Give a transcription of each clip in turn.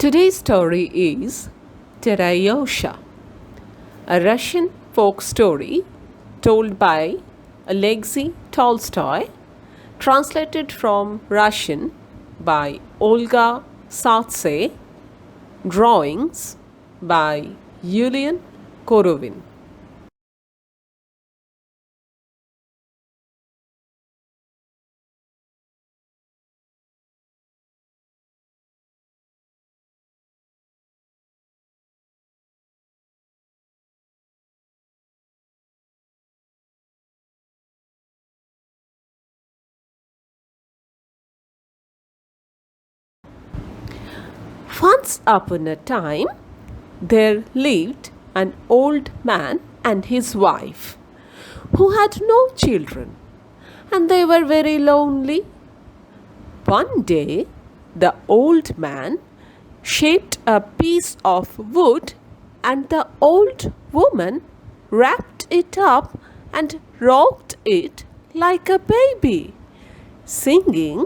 Today's story is Teryosha, a Russian folk story told by Alexei Tolstoy, translated from Russian by Olga Satse, drawings by Yulian Korovin. Once upon a time, there lived an old man and his wife who had no children, and they were very lonely. One day, the old man shaped a piece of wood, and the old woman wrapped it up and rocked it like a baby, singing,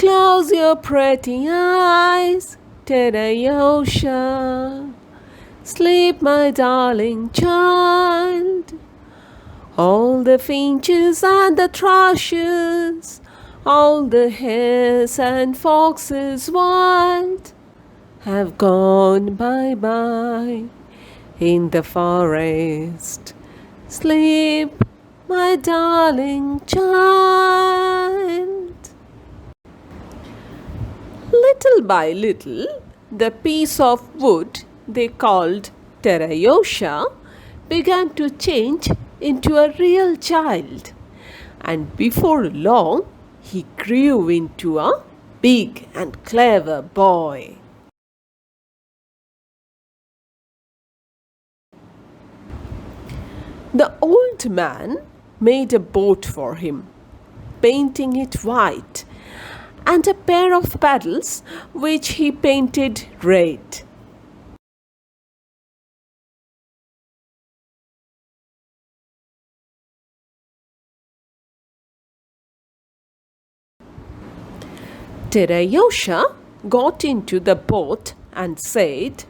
"Close your pretty eyes, Teryosha. Sleep, my darling child. All the finches and the thrushes, all the hares and foxes wild, have gone bye-bye in the forest. Sleep, my darling child." Little by little, the piece of wood they called Teryosha began to change into a real child, and before long he grew into a big and clever boy. The old man made a boat for him, painting it white, and a pair of paddles which he painted red. Teryosha got into the boat and said,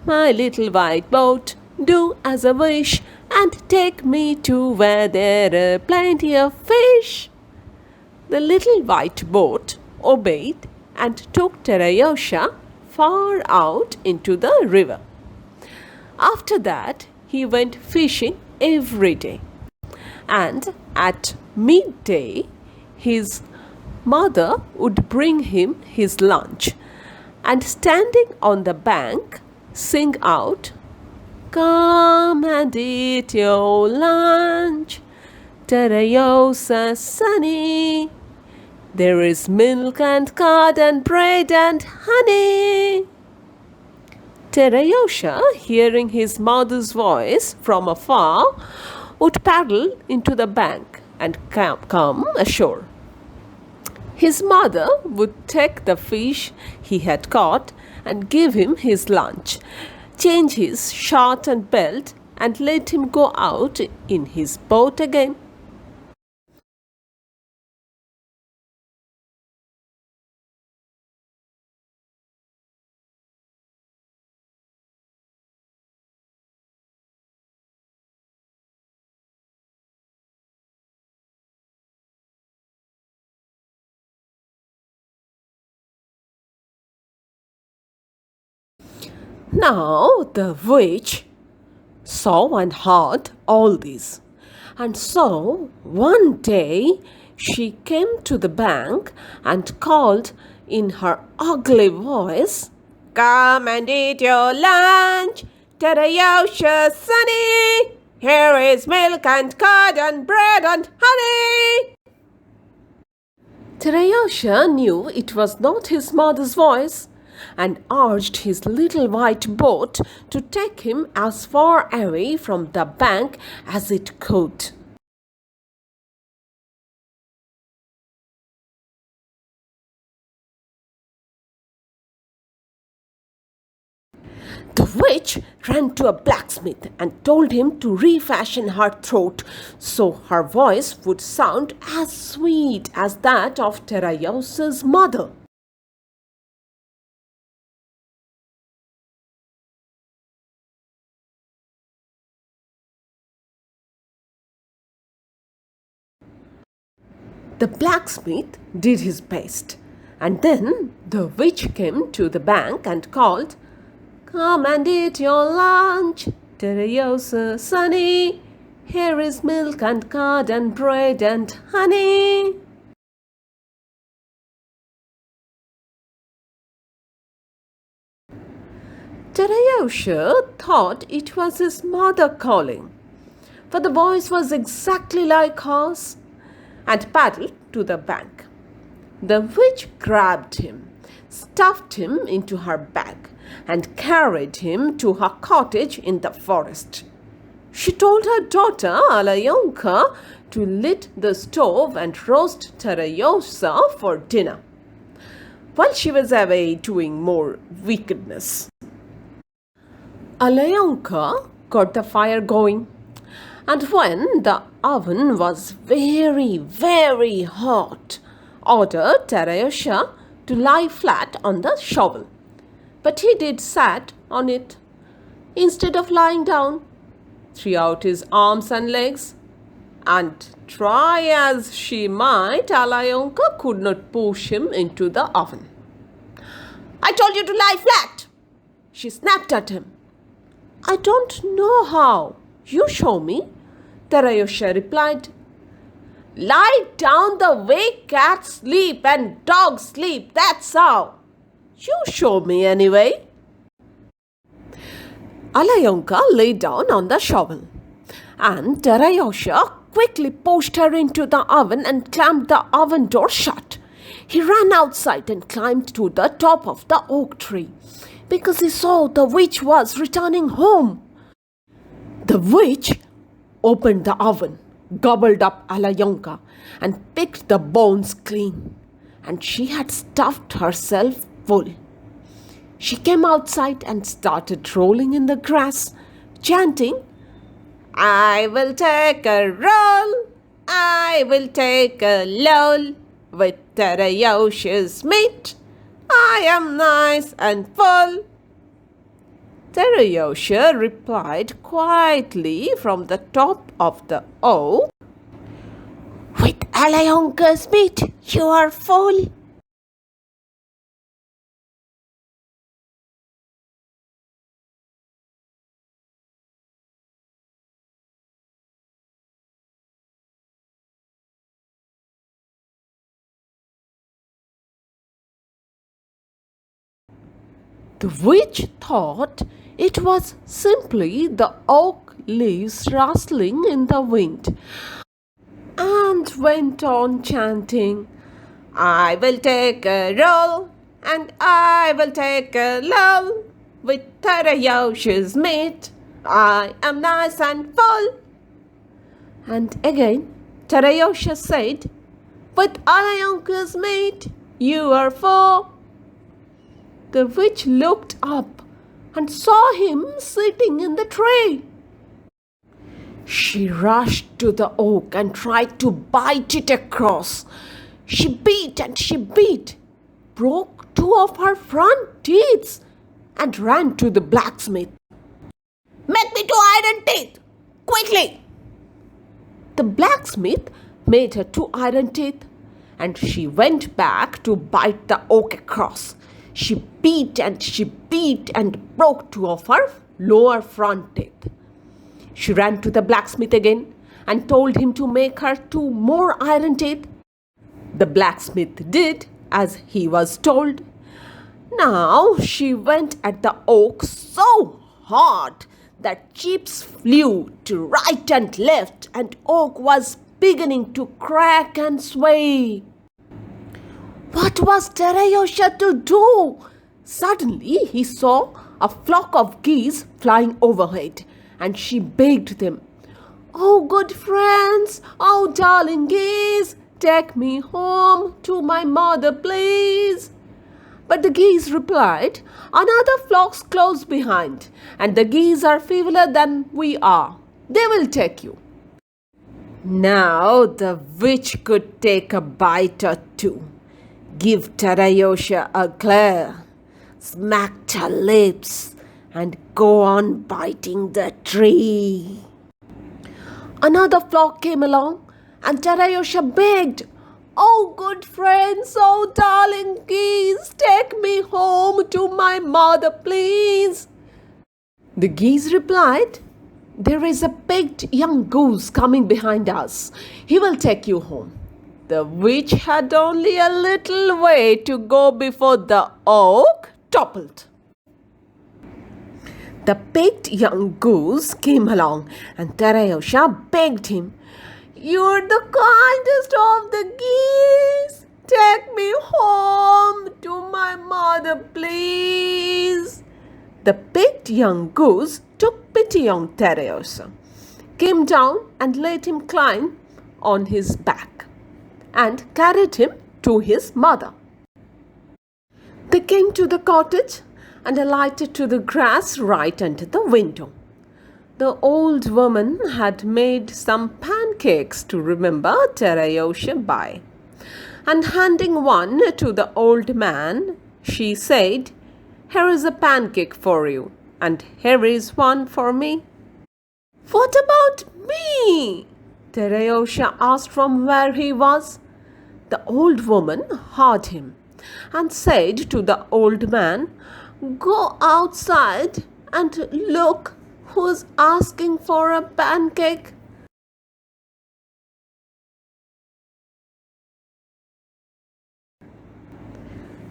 "My little white boat, do as I wish, and take me to where there are plenty of fish." The little white boat obeyed and took Teryosha far out into the river. After that, he went fishing every day, and at midday, his mother would bring him his lunch, and standing on the bank, sing out, "Come and eat your lunch, Teryosha sonny. There is milk and curd and bread and honey." Teryosha, hearing his mother's voice from afar, would paddle into the bank and come ashore. His mother would take the fish he had caught and give him his lunch, change his shirt and belt, and let him go out in his boat again. Now the witch saw and heard all this, and so one day she came to the bank and called in her ugly voice, "Come and eat your lunch, Teryosha sonny. Here is milk and curd and bread and honey." Teryosha knew it was not his mother's voice, and urged his little white boat to take him as far away from the bank as it could. The witch ran to a blacksmith and told him to refashion her throat so her voice would sound as sweet as that of Teryosha's mother. The blacksmith did his best, and then the witch came to the bank and called, "Come and eat your lunch, Teryosha, sonny. Here is milk and curd and bread and honey." Teryosha thought it was his mother calling, for the voice was exactly like hers, and paddled to the bank. The witch grabbed him, stuffed him into her bag, and carried him to her cottage in the forest. She told her daughter Alyonka to lit the stove and roast Teryosha for dinner, while she was away doing more wickedness. Alyonka got the fire going, and when the oven was very, very hot, ordered Teryosha to lie flat on the shovel. But he did sat on it instead of lying down, threw out his arms and legs, and try as she might, Alyonka could not push him into the oven. "I told you to lie flat!" she snapped at him. "I don't know how. You show me," Teryosha replied. "Lie down the way cats sleep and dogs sleep, that's how. You show me anyway." Alyonka lay down on the shovel, and Teryosha quickly pushed her into the oven and clamped the oven door shut. He ran outside and climbed to the top of the oak tree, because he saw the witch was returning home. The witch opened the oven, gobbled up Alyonka, and picked the bones clean, and she had stuffed herself full. She came outside and started rolling in the grass, chanting, "I will take a roll, I will take a loll, with Teryosha's meat, I am nice and full." Teryosha replied quietly from the top of the oak, "With Alyonka's meat, you are full." The witch thought it was simply the oak leaves rustling in the wind, and went on chanting, "I will take a roll, and I will take a loll, with Teryosha's meat, I am nice and full." And again Teryosha said, "With Alyonka's meat, you are full." The witch looked up and saw him sitting in the tree. She rushed to the oak and tried to bite it across. She beat and she beat, broke two of her front teeth, and ran to the blacksmith. "Make me two iron teeth, quickly!" The blacksmith made her two iron teeth, and she went back to bite the oak across. She beat and broke two of her lower front teeth. She ran to the blacksmith again and told him to make her two more iron teeth. The blacksmith did as he was told. Now she went at the oak so hard that chips flew to right and left, and oak was beginning to crack and sway. What was Teryosha to do? Suddenly he saw a flock of geese flying overhead, and she begged them, "Oh, good friends, oh, darling geese, take me home to my mother, please." But the geese replied, "Another flock's close behind, and the geese are feebler than we are. They will take you." Now the witch could take a bite or two, give Teryosha a glare, smacked her lips, and go on biting the tree. Another flock came along, and Teryosha begged, Oh, good friends, oh, darling geese, take me home to my mother, please. The geese replied, There is a picked young goose coming behind us. He will take you home. The witch had only a little way to go before the oak toppled. The picked young goose came along, and Teryosha begged him, You're the kindest of the geese. Take me home to my mother, please. The picked young goose took pity on Teryosha, came down and let him climb on his back, and carried him to his mother. They came to the cottage and alighted to the grass right under the window. The old woman had made some pancakes to remember Teryosha by, and handing one to the old man, she said, Here is a pancake for you, and here is one for me. What about me? Teryosha asked from where he was. The old woman heard him and said to the old man, Go outside and look who's asking for a pancake.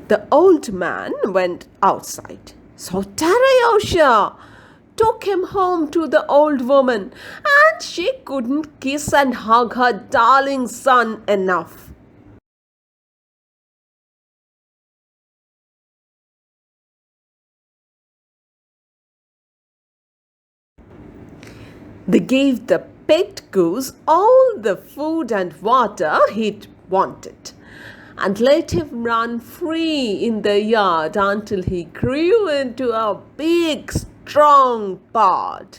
The old man went outside. So Teryosha took him home to the old woman, and she couldn't kiss and hug her darling son enough. They gave the pet goose all the food and water he'd wanted, and let him run free in the yard until he grew into a big, strong bird.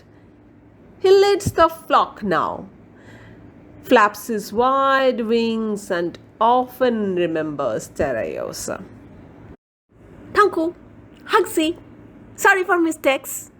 He leads the flock now, flaps his wide wings, and often remembers Teryosha. Thanku, Hugsie, sorry for mistakes.